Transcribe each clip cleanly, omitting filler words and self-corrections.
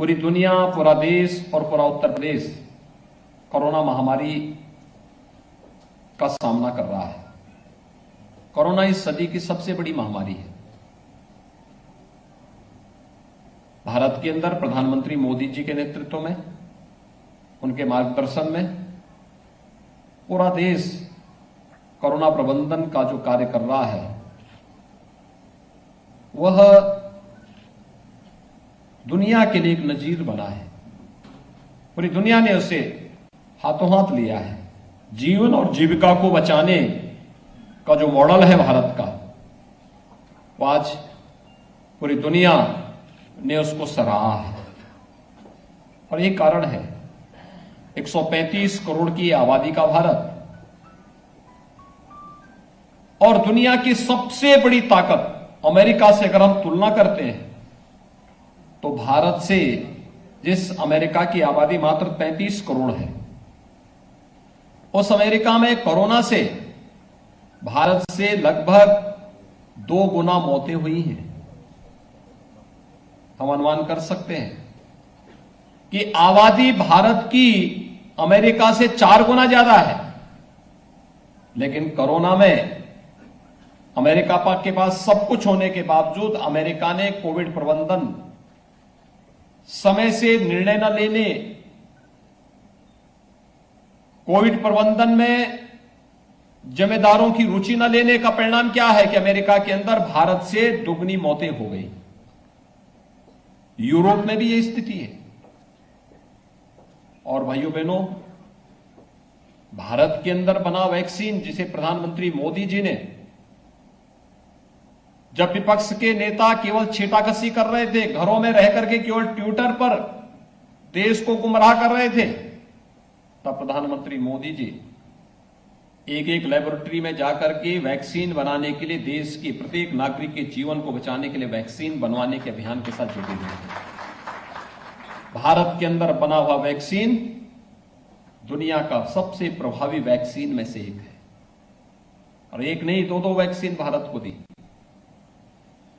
पूरी दुनिया, पूरा देश और पूरा उत्तर प्रदेश कोरोना महामारी का सामना कर रहा है। कोरोना इस सदी की सबसे बड़ी महामारी है। भारत के अंदर प्रधानमंत्री मोदी जी के नेतृत्व में, उनके मार्गदर्शन में पूरा देश कोरोना प्रबंधन का जो कार्य कर रहा है वह दुनिया के लिए एक नजीर बना है। पूरी दुनिया ने उसे हाथों हाथ लिया है। जीवन और जीविका को बचाने का जो मॉडल है भारत का, वो आज पूरी दुनिया ने उसको सराहा है। और ये कारण है 135 करोड़ की आबादी का भारत और दुनिया की सबसे बड़ी ताकत अमेरिका से अगर हम तुलना करते हैं तो भारत से, जिस अमेरिका की आबादी मात्र 35 करोड़ है, उस अमेरिका में कोरोना से भारत से लगभग 2 गुना मौतें हुई हैं। हम अनुमान कर सकते हैं कि आबादी भारत की अमेरिका से 4 गुना ज्यादा है, लेकिन कोरोना में अमेरिका के पास सब कुछ होने के बावजूद अमेरिका ने कोविड प्रबंधन समय से निर्णय न लेने, कोविड प्रबंधन में जिम्मेदारों की रुचि न लेने का परिणाम क्या है कि अमेरिका के अंदर भारत से दुगनी मौतें हो गई। यूरोप में भी यही स्थिति है। और भाइयों बहनों, भारत के अंदर बना वैक्सीन, जिसे प्रधानमंत्री मोदी जी ने, जब विपक्ष के नेता केवल छींटाकशी कर रहे थे, घरों में रह करके केवल ट्विटर पर देश को गुमराह कर रहे थे, तब प्रधानमंत्री मोदी जी एक एक लेबोरेटरी में जाकर के वैक्सीन बनाने के लिए, देश के प्रत्येक नागरिक के जीवन को बचाने के लिए वैक्सीन बनवाने के अभियान के साथ जुटे हुए हैं। भारत के अंदर बना हुआ वैक्सीन दुनिया का सबसे प्रभावी वैक्सीन में से एक है। और एक नहीं, 2 वैक्सीन भारत को दी।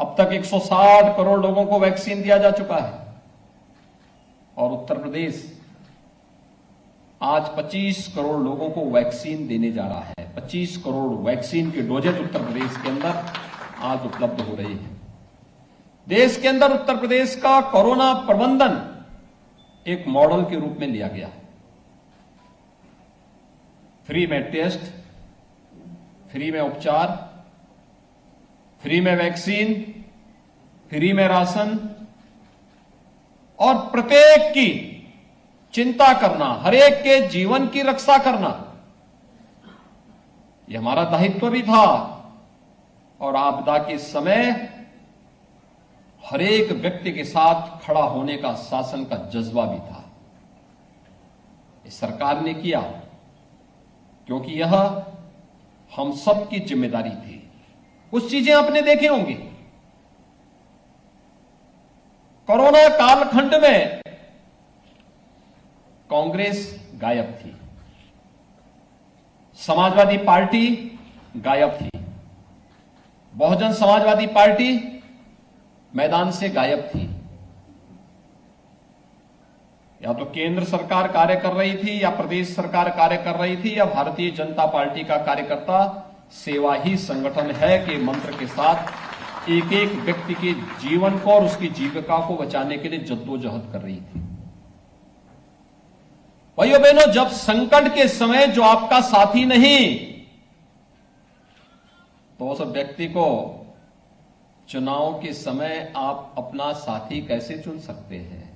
अब तक 160 करोड़ लोगों को वैक्सीन दिया जा चुका है। और उत्तर प्रदेश आज 25 करोड़ लोगों को वैक्सीन देने जा रहा है। 25 करोड़ वैक्सीन के डोजेज उत्तर प्रदेश के अंदर आज उपलब्ध हो रही है। देश के अंदर उत्तर प्रदेश का कोरोना प्रबंधन एक मॉडल के रूप में लिया गया है। फ्री में टेस्ट, फ्री में उपचार, फ्री में वैक्सीन, फ्री में राशन, और प्रत्येक की चिंता करना, हर एक के जीवन की रक्षा करना, यह हमारा दायित्व भी था। और आपदा के समय हर एक व्यक्ति के साथ खड़ा होने का शासन का जज्बा भी था। इस सरकार ने किया क्योंकि यह हम सब की जिम्मेदारी थी। कुछ चीजें आपने देखे होंगे, कोरोना कालखंड में कांग्रेस गायब थी, समाजवादी पार्टी गायब थी, बहुजन समाजवादी पार्टी मैदान से गायब थी। या तो केंद्र सरकार कार्य कर रही थी, या प्रदेश सरकार कार्य कर रही थी, या भारतीय जनता पार्टी का कार्यकर्ता सेवा ही संगठन है के मंत्र के साथ एक एक व्यक्ति के जीवन को और उसकी जीविका को बचाने के लिए जद्दोजहद कर रही थी। भाइयों बहनों, जब संकट के समय जो आपका साथी नहीं, तो उस व्यक्ति को चुनाव के समय आप अपना साथी कैसे चुन सकते हैं?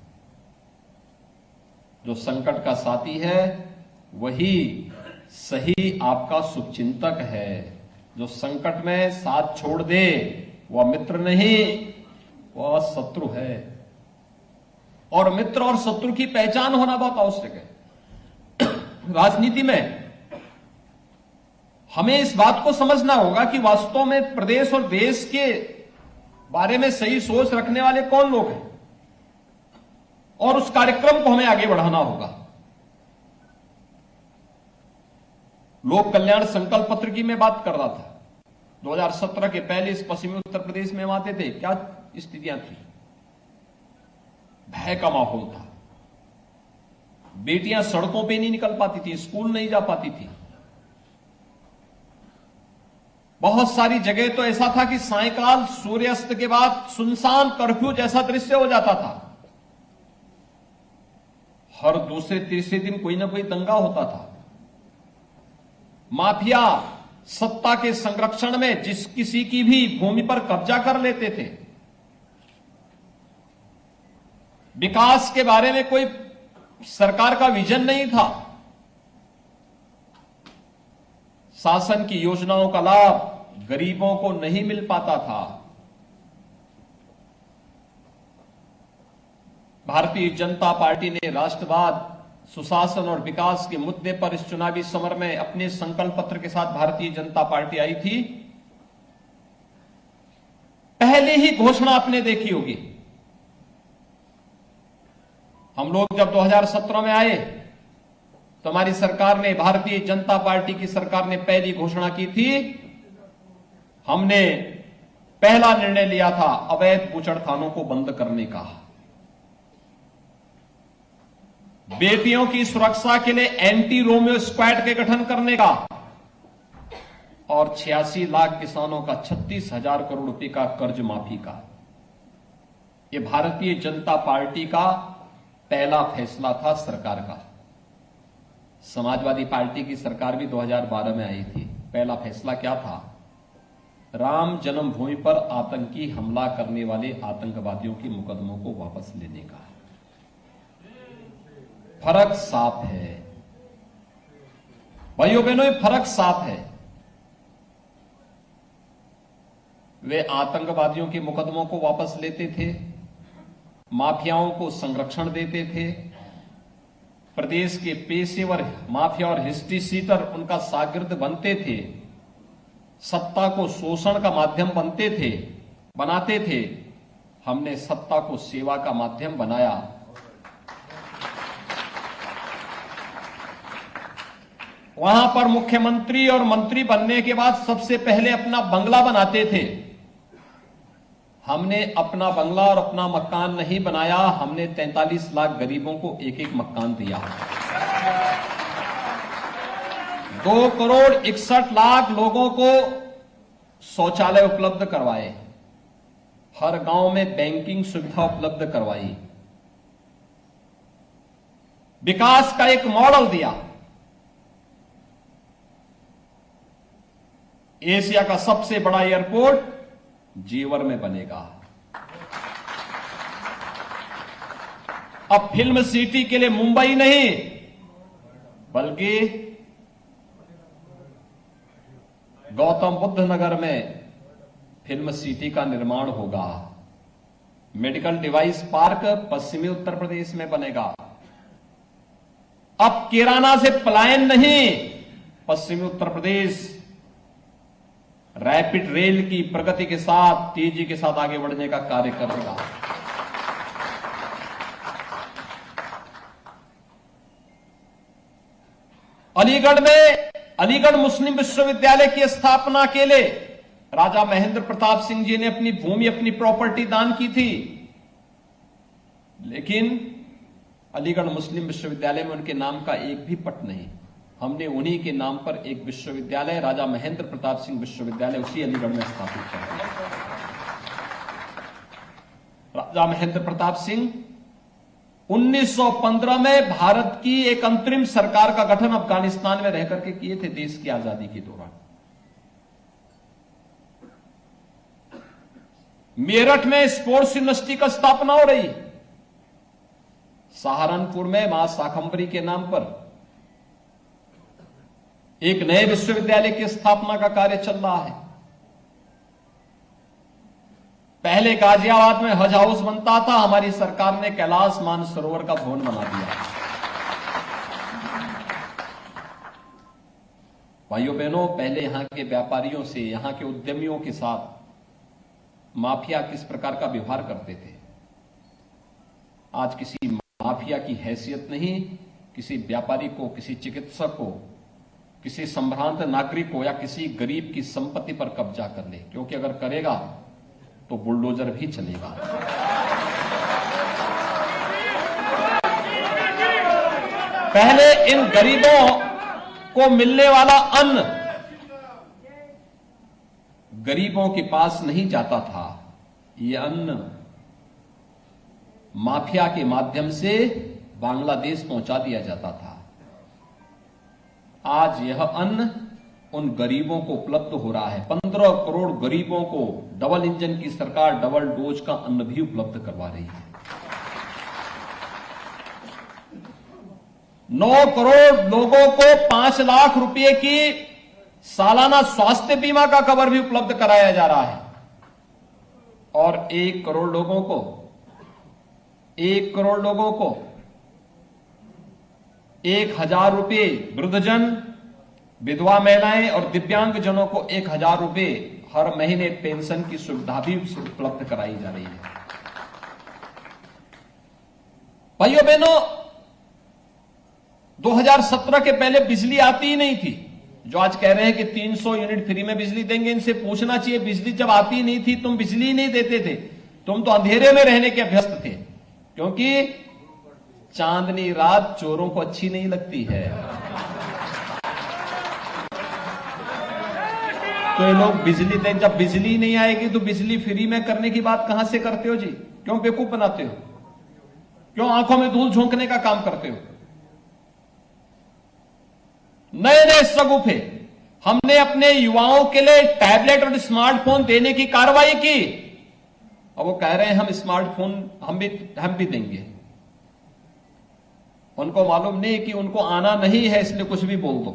जो संकट का साथी है वही सही आपका शुभचिंतक है। जो संकट में साथ छोड़ दे वह मित्र नहीं, वह शत्रु है। और मित्र और शत्रु की पहचान होना बहुत आवश्यक है। राजनीति में हमें इस बात को समझना होगा कि वास्तव में प्रदेश और देश के बारे में सही सोच रखने वाले कौन लोग हैं, और उस कार्यक्रम को हमें आगे बढ़ाना होगा। लोक कल्याण संकल्प पत्र की मैं बात कर रहा था। 2017 के पहले इस पश्चिमी उत्तर प्रदेश में हम आते थे, क्या स्थितियां थी। भय का माहौल था। बेटियां सड़कों पे नहीं निकल पाती थी, स्कूल नहीं जा पाती थी। बहुत सारी जगह तो ऐसा था कि सायंकाल सूर्यास्त के बाद सुनसान कर्फ्यू जैसा दृश्य हो जाता था। हर दूसरे तीसरे दिन कोई ना कोई दंगा होता था। माफिया सत्ता के संरक्षण में जिस किसी की भी भूमि पर कब्जा कर लेते थे। विकास के बारे में कोई सरकार का विजन नहीं था। शासन की योजनाओं का लाभ गरीबों को नहीं मिल पाता था। भारतीय जनता पार्टी ने राष्ट्रवाद, सुशासन और विकास के मुद्दे पर इस चुनावी समर में अपने संकल्प पत्र के साथ भारतीय जनता पार्टी आई थी। पहले ही घोषणा आपने देखी होगी। हम लोग जब 2017 में आए तो हमारी सरकार ने, भारतीय जनता पार्टी की सरकार ने पहली घोषणा की थी। हमने पहला निर्णय लिया था अवैध बूचड़खानों को बंद करने का, बेटियों की सुरक्षा के लिए एंटी रोमियो स्क्वाड के गठन करने का और 86 लाख किसानों का 36,000 करोड़ रुपए का कर्ज माफी का। यह भारतीय जनता पार्टी का पहला फैसला था सरकार का। समाजवादी पार्टी की सरकार भी 2012 में आई थी। पहला फैसला क्या था? राम जन्मभूमि पर आतंकी हमला करने वाले आतंकवादियों के मुकदमों को वापस लेने का। फर्क साफ है भाइयों बहनों, ये फर्क साफ है। वे आतंकवादियों के मुकदमों को वापस लेते थे, माफियाओं को संरक्षण देते थे, प्रदेश के पेशेवर माफिया और हिस्ट्री सीटर उनका शागिर्द बनते थे, सत्ता को शोषण का माध्यम बनाते थे। हमने सत्ता को सेवा का माध्यम बनाया। वहां पर मुख्यमंत्री और मंत्री बनने के बाद सबसे पहले अपना बंगला बनाते थे। हमने अपना बंगला और अपना मकान नहीं बनाया, हमने 43 लाख गरीबों को एक एक मकान दिया। 2,61,00,000 लोगों को शौचालय उपलब्ध करवाए, हर गांव में बैंकिंग सुविधा उपलब्ध करवाई, विकास का एक मॉडल दिया। एशिया का सबसे बड़ा एयरपोर्ट जेवर में बनेगा। अब फिल्म सिटी के लिए मुंबई नहीं बल्कि गौतम बुद्ध नगर में फिल्म सिटी का निर्माण होगा। मेडिकल डिवाइस पार्क पश्चिमी उत्तर प्रदेश में बनेगा। अब किराना से पलायन नहीं, पश्चिमी उत्तर प्रदेश रैपिड रेल की प्रगति के साथ, तेजी के साथ आगे बढ़ने का कार्य करेगा। अलीगढ़ मुस्लिम विश्वविद्यालय की स्थापना के लिए राजा महेंद्र प्रताप सिंह जी ने अपनी भूमि, अपनी प्रॉपर्टी दान की थी, लेकिन अलीगढ़ मुस्लिम विश्वविद्यालय में उनके नाम का एक भी पट नहीं। हमने उन्हीं के नाम पर एक विश्वविद्यालय, राजा महेंद्र प्रताप सिंह विश्वविद्यालय, उसी अलीगढ़ में स्थापित कर दिया। राजा महेंद्र प्रताप सिंह 1915 में भारत की एक अंतरिम सरकार का गठन अफगानिस्तान में रहकर के किए थे, देश की आजादी के दौरान। मेरठ में स्पोर्ट्स यूनिवर्सिटी का स्थापना हो रही। सहारनपुर में मां शाकंभरी के नाम पर एक नए विश्वविद्यालय की स्थापना का कार्य चल रहा है। पहले गाजियाबाद में हज हाउस बनता था, हमारी सरकार ने कैलाश मानसरोवर का भवन बना दिया। भाइयों बहनों, पहले यहां के व्यापारियों से, यहां के उद्यमियों के साथ माफिया किस प्रकार का व्यवहार करते थे, आज किसी माफिया की हैसियत नहीं। किसी व्यापारी को, किसी चिकित्सक को, किसी संभ्रांत नागरिक को या किसी गरीब की संपत्ति पर कब्जा कर ले, क्योंकि अगर करेगा तो बुलडोजर भी चलेगा। पहले इन गरीबों को मिलने वाला अन्न गरीबों के पास नहीं जाता था। यह अन्न माफिया के माध्यम से बांग्लादेश पहुंचा दिया जाता था। आज यह अन्न उन गरीबों को उपलब्ध हो रहा है। 15 करोड़ गरीबों को डबल इंजन की सरकार डबल डोज का अन्न भी उपलब्ध करवा रही है। 9 करोड़ लोगों को 5 लाख रुपए की सालाना स्वास्थ्य बीमा का कवर भी उपलब्ध कराया जा रहा है। और 1 करोड़ लोगों को 1,000 रुपए वृद्धजन, विधवा महिलाएं और दिव्यांग जनों को 1,000 रुपए हर महीने पेंशन की सुविधा भी उपलब्ध कराई जा रही है। भाइयों बहनों, 2017 के पहले बिजली आती ही नहीं थी। जो आज कह रहे हैं कि 300 यूनिट फ्री में बिजली देंगे, इनसे पूछना चाहिए बिजली जब आती नहीं थी तुम बिजली नहीं देते थे, तुम तो अंधेरे में रहने के अभ्यस्त थे, क्योंकि चांदनी रात चोरों को अच्छी नहीं लगती है। तो ये लोग बिजली दें, जब बिजली नहीं आएगी तो बिजली फ्री में करने की बात कहां से करते हो जी? क्यों बेवकूफ बनाते हो? क्यों आंखों में धूल झोंकने का काम करते हो? नए नए सगुफे हमने अपने युवाओं के लिए टैबलेट और स्मार्टफोन देने की कार्रवाई की। अब वो कह रहे हैं हम स्मार्टफोन हम भी देंगे। उनको मालूम नहीं कि उनको आना नहीं है, इसलिए कुछ भी बोल दो,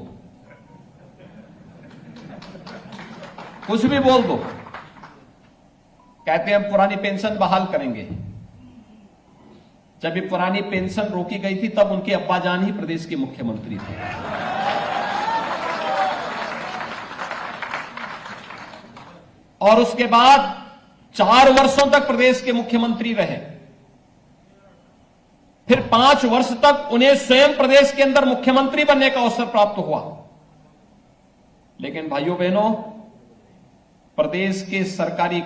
कुछ भी बोल दो। कहते हैं हम पुरानी पेंशन बहाल करेंगे। जब ये पुरानी पेंशन रोकी गई थी तब उनके अब्बाजान ही प्रदेश के मुख्यमंत्री थे। और उसके बाद 4 वर्षों तक प्रदेश के मुख्यमंत्री रहे। फिर 5 वर्ष तक उन्हें स्वयं प्रदेश के अंदर मुख्यमंत्री बनने का अवसर प्राप्त हुआ। लेकिन भाइयों बहनों, प्रदेश के सरकारी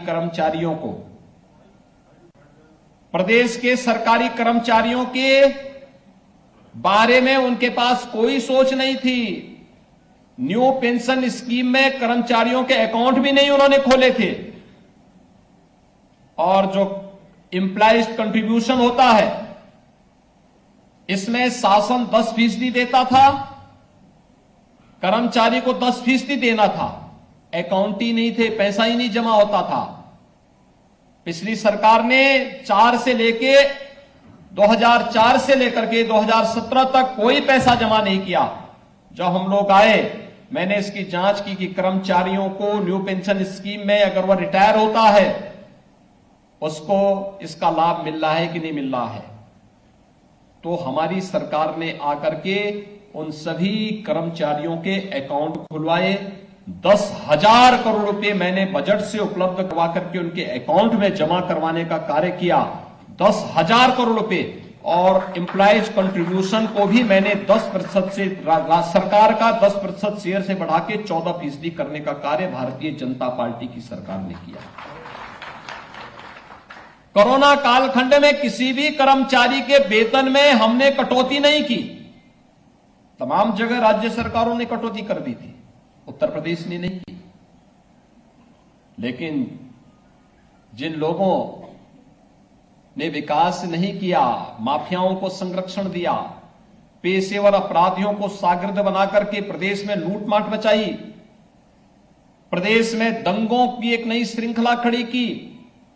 कर्मचारियों के बारे में उनके पास कोई सोच नहीं थी। न्यू पेंशन स्कीम में कर्मचारियों के अकाउंट भी नहीं उन्होंने खोले थे। और जो एम्प्लॉइज कंट्रीब्यूशन होता है, इसमें शासन 10% देता था, कर्मचारी को 10% देना था। अकाउंट ही नहीं थे, पैसा ही नहीं जमा होता था। पिछली सरकार ने 2004 से लेकर के 2017 तक कोई पैसा जमा नहीं किया। जब हम लोग आए, मैंने इसकी जांच की कि कर्मचारियों को न्यू पेंशन स्कीम में अगर वह रिटायर होता है उसको इसका लाभ मिल रहा है कि नहीं मिल रहा है। तो हमारी सरकार ने आकर के उन सभी कर्मचारियों के अकाउंट खुलवाए। 10,000 करोड़ रुपए मैंने बजट से उपलब्ध करवा करके उनके अकाउंट में जमा करवाने का कार्य किया। 10,000 करोड़ रुपए। और एम्प्लॉइज कंट्रीब्यूशन को भी मैंने 10% से सरकार का 10% शेयर से बढ़ा के 14% करने का कार्य भारतीय जनता पार्टी की सरकार ने किया। कोरोना कालखंड में किसी भी कर्मचारी के वेतन में हमने कटौती नहीं की। तमाम जगह राज्य सरकारों ने कटौती कर दी थी, उत्तर प्रदेश ने नहीं की। लेकिन जिन लोगों ने विकास नहीं किया, माफियाओं को संरक्षण दिया, पेशेवर अपराधियों को शागिर्द बनाकर के प्रदेश में लूटमाट मचाई, प्रदेश में दंगों की एक नई श्रृंखला खड़ी की,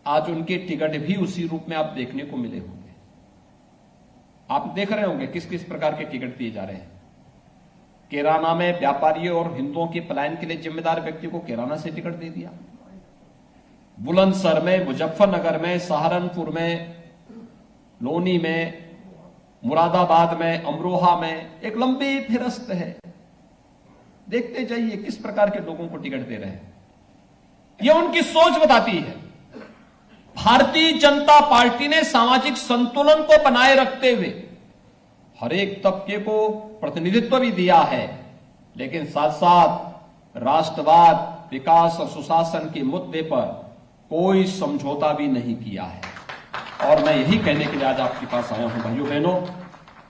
आज उनके टिकट भी उसी रूप में आप देखने को मिले होंगे। आप देख रहे होंगे किस किस प्रकार के टिकट दिए जा रहे हैं। किराना में व्यापारियों और हिंदुओं के पलायन के लिए जिम्मेदार व्यक्ति को किराना से टिकट दे दिया। बुलंदशहर में, मुजफ्फरनगर में, सहारनपुर में, लोनी में, मुरादाबाद में, अमरोहा में एक लंबी फेहरिस्त है। देखते जाइए किस प्रकार के लोगों को टिकट दे रहे हैं। यह उनकी सोच बताती है। भारतीय जनता पार्टी ने सामाजिक संतुलन को बनाए रखते हुए हर एक तबके को प्रतिनिधित्व भी दिया है, लेकिन साथ साथ राष्ट्रवाद, विकास और सुशासन के मुद्दे पर कोई समझौता भी नहीं किया है। और मैं यही कहने के लिए आज आपके पास आया हूं भाइयों बहनों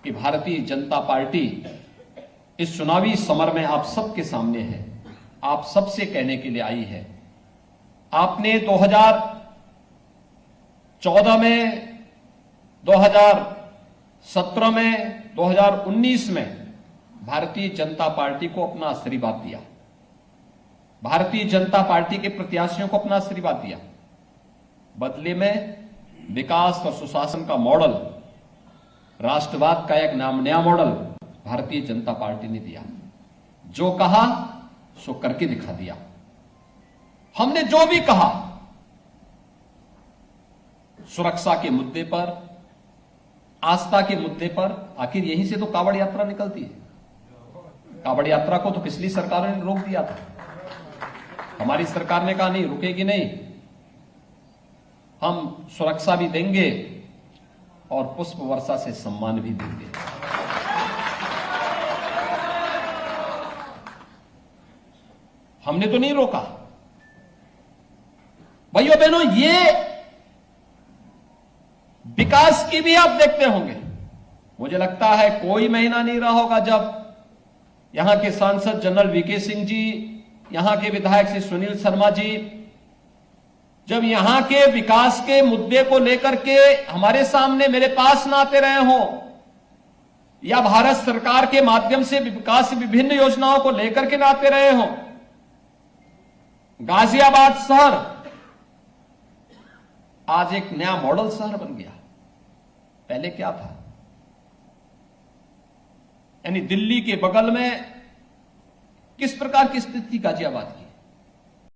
कि भारतीय जनता पार्टी इस चुनावी समर में आप सबके सामने है, आप सबसे कहने के लिए आई है। आपने 2014 में, 2017 में, 2019 में भारतीय जनता पार्टी को अपना आशीर्वाद दिया, भारतीय जनता पार्टी के प्रत्याशियों को अपना आशीर्वाद दिया। बदले में विकास और सुशासन का मॉडल, राष्ट्रवाद का एक नया मॉडल भारतीय जनता पार्टी ने दिया। जो कहा सो करके दिखा दिया। हमने जो भी कहा सुरक्षा के मुद्दे पर, आस्था के मुद्दे पर, आखिर यहीं से तो कांवड़ यात्रा निकलती है। कांवड़ यात्रा को तो पिछली सरकारों ने रोक दिया था, हमारी सरकार ने कहा नहीं, रुकेगी नहीं, हम सुरक्षा भी देंगे और पुष्प वर्षा से सम्मान भी देंगे। हमने तो नहीं रोका। भाइयों बहनों, ये विकास की भी आप देखते होंगे। मुझे लगता है कोई महीना नहीं रहा होगा जब यहां के सांसद जनरल वीके सिंह जी, यहां के विधायक श्री सुनील शर्मा जी, जब यहां के विकास के मुद्दे को लेकर के हमारे सामने, मेरे पास ना आते रहे हों, या भारत सरकार के माध्यम से विकास की विभिन्न योजनाओं को लेकर के ना आते रहे हों। गाजियाबाद शहर आज एक नया मॉडल शहर बन गया। पहले क्या था? यानी दिल्ली के बगल में किस प्रकार की स्थिति थी गाजियाबाद की,